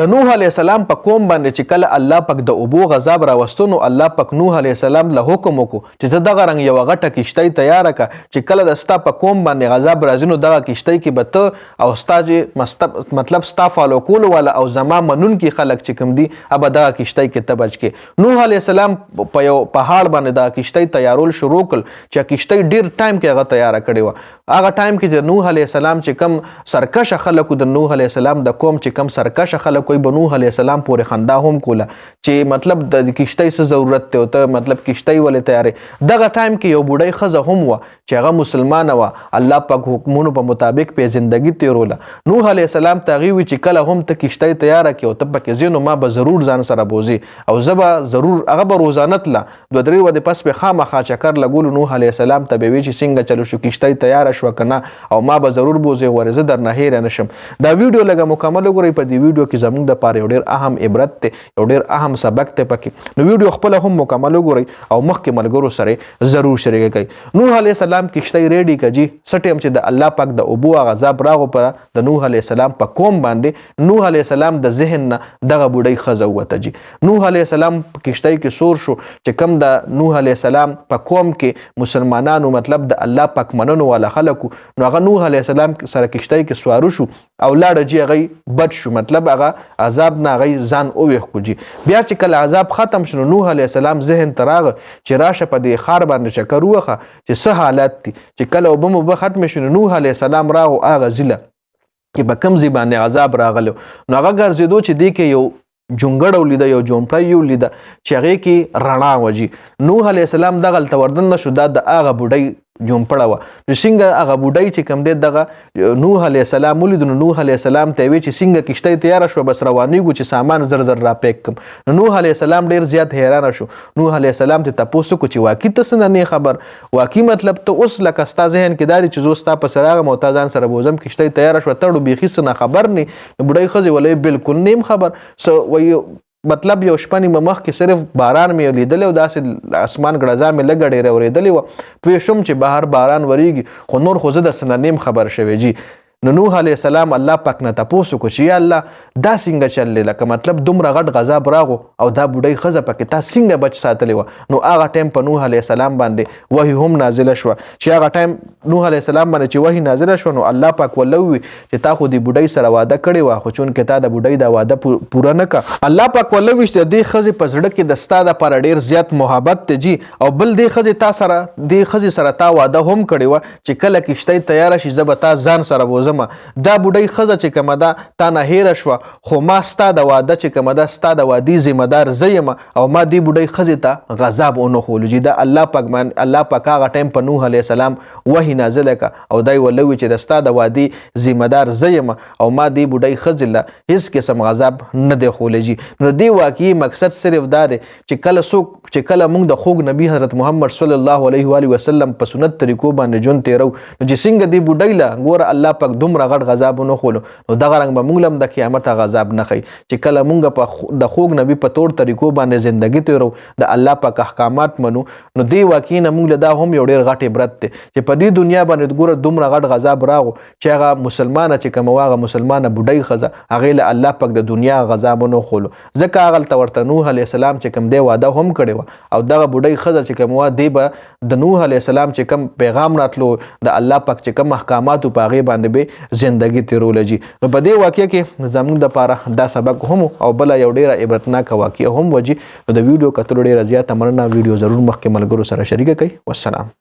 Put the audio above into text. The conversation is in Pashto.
د نوح علیه السلام په قوم باندې چې کله الله پاک د اوبو غضب راوستو نو الله پاک نوح علیه السلام له حکم وکړو چې ته دغه رنګ یوه غټه کشتۍ تیاره کړه چې کله د ستا په قوم باندې غضب راځي نو دغه کشتۍ کې به ته او ستا چې مطلب ستا فالو کولو والا او زما منونکي خلک چې کوم دي به دغه کشتۍ کې ته بچ کې. نوح علیه السلام په یو پهاړ باندې دغه کشتۍ تیارول شروع کړل چې کشتۍ ډېر ټایم کې هغه تیاره کړې وه. هغه ټایم کې د نوح علیه السلام چې کوم سرکشه خلکو د نوح علیه السلام د قوم چې کوم سرکشه خلک کوئی به نوح علیه السلام پورې خندا هم کوله چې مطلب د کشتۍ څه ضرورت دی او ته مطلب کشتۍ ولې تیارې. دغه ټایم کې یو بوډۍ ښځه هم وه چې هغه مسلمانه وه، الله پاک حکمونو په مطابق پې زندګي تیروله. نوح علیه السلام ته هغې وي چې کله هم ته کشتۍ تیاره کړې او ته پکې ځې نو ما به ضرور ځان سره بوځې او زه به ضرور هغه به روزانه تله 2-3 ورځې پس به خامخا چکر لګولو. نوح علیه السلام ته به وي چې څنګه چلو شو کشتۍ تیاره شوه که نه او ما به ضرور بوځې غواړې زه درنه هیره نه شم. دا ویډیو لږه مکمل وګورئ. په دې ویډیو کې زموږ دپاره یو ډېر اهم عبرت دی، یو ډېر اهم سبق دی پکې. نو ویډیو خپله هم مکمل وګورئ او مخکې ملګرو سره ضرور شریک کړئ. نوح علیه السلام کشتۍ ریډي کړه جي څه ټایم چې د الله پاک د اوبو هغه عذاب راغو په د نوح علیه السلام په قوم باندې نوح علیه السلام د ذهن نه دغه بوډۍ ښځه ووته جي. نوح علیه السلام په کشتۍ کې سور شو چې کوم د نوح علیه السلام په قوم کې مسلمانانو مطلب د الله پاک مننو والا خلکو نو هغه نوح علیه السلام سره کشتۍ کې سوارو شو او لاړه جي هغه بچ شو مطلب هغه عذاب نه هغه ځان وویښ جي. بیا چې کله عذاب ختم شو نوح علیه السلام ذهن ته راغه چې راشه په دې ښار باندې چکر ووخه چې څه حالات دي. چې کله اوبه موبه ختمې شو نوح علیه السلام راغو هغه ځیله چې په کوم ځای باندې عذاب راغلو نو هغه ګرځېدو چې دې کې یو جونګړه ولیده یو جومپړی یې ولیده چې هغې کې رڼا وه جي. نوح علیه السلام دغلته وردن نه شو دا د هغه بوډۍ جومپړه وه. نو څنګه هغه بوډۍ چې کوم دی دغه نوح علیه السلام ولیدو نو نوح علیه السلام ته یې ویې چې څنګه کشتۍ تیاره شوه بس روانېږو چې سامان زر زر را پیک کړم. نو نوح علیه السلام ډېر زیات حیرانه شو. نوح علیه السلام ته تپوس وکړو چې واقعي ته څه نه خبر، واقعي مطلب ته اوس لکه ستا ذهن کې دا دی چې زه ستا پسې راغلم او تا ځان سره بوځم کشتۍ تیاره شوه تړو بیخي څه نه خبر نه. نو بوډۍ ښځې ولې بلکل نه یم خبر څه وایي مطلب یو شپه نیمه مخکې صرف باران مې لیدلی او داسې اسمان ګړزا مې لږه ډېره اورېدلې وه پوه شوم چې بهر باران وریږي خو نور خو زه د څه نه نیم خبر شوی جي. نو نوح علیه السلام الله پاک نه تپوس وکړو چې یا الله دا څنګه چل دی لکه مطلب دومره غټ غضب راغو او دا بوډۍ ښځه پکې تا څنګه بچ ساتلې وه. نو هغه ټایم په نوح علیه السلام باندې وحي هم نازله شوه چې هغه ټایم نوح علیه السلام باندې چې وحي نازله شوه نو الله پاک ورله ووي چې تا خو د بوډۍ سره واده کړې وه خو چونکې تا د بوډۍ دا واده پوره نه کړه. الله پاک ورله ووي چې د دې ښځې په زړه کې د ستا دپاره ډېر زیات محبت دی جي او بل دې ښځې سره تا واده هم کړې وه چې کله کشتۍ تیاره شي زه به تا ځان سره بوځم. دا بوډۍ ښځه چې کومه ده تا نه هیره شوه خو ما ستا د واده چې کومه ده ستا د وادي ذمهدار زه یم او ما دې بوډۍ ښځې ته غضب ونه ښولو جي. دا الله پاک هغه ټایم په نوح علیه السلام وحي نازله کړه او دا یې ورله ووي چې د ستا د وادي ذمهدار زه یم او ما دې بوډۍ ښځې له هېڅ قسم غضب نه دی ښولی جي. نو دې واقعي مقصد صرف دا دی چې کله موږ د خوږ نبي حضرت محمد صلی الله علیه وسلم په سنت طریقو باندې ژوند تېرو نو چې څنګه دې بوډۍ له ګوره الله پاک دومره غټ غضب ونه ښولو نو دغه رنګ به موږ هم د قیامت غضب نه ښیي چې کله موږ په د خوږ نبي په طور طریقو باندې زندګي تېرو د الله پاک احکامات منو نو دې واقعي نه موږ له دا هم یو ډېر غټ عبرت دی چې په دې دنیا باندې ګوره دومره غټ غضب راغو چې هغه مسلمانه چې کومه وه هغه مسلمانه بوډۍ ښځه هغې له الله پاک د دنیا غضب ونه ښولو ځکه هغلته ورته نوح علیه السلام چې کوم دی واده هم کړې وه او دغه بوډۍ ښځه چې کومه وه دې به د نوح علیه السلام چې کوم پیغام راتلو د الله پاک چې کوم احکاماتو په هغې باندې به زندګي تیروله جي. نو په دې واقعه کې زموږ دپاره دا سبق هم او بله یو ډېره عبرتناکه واقعه هم وه جي. نو د ویډیو کتلو ډېره زیاته مننه. ویډیو ضرور مخکې ملګرو سره شریکه کړئ. والسلام.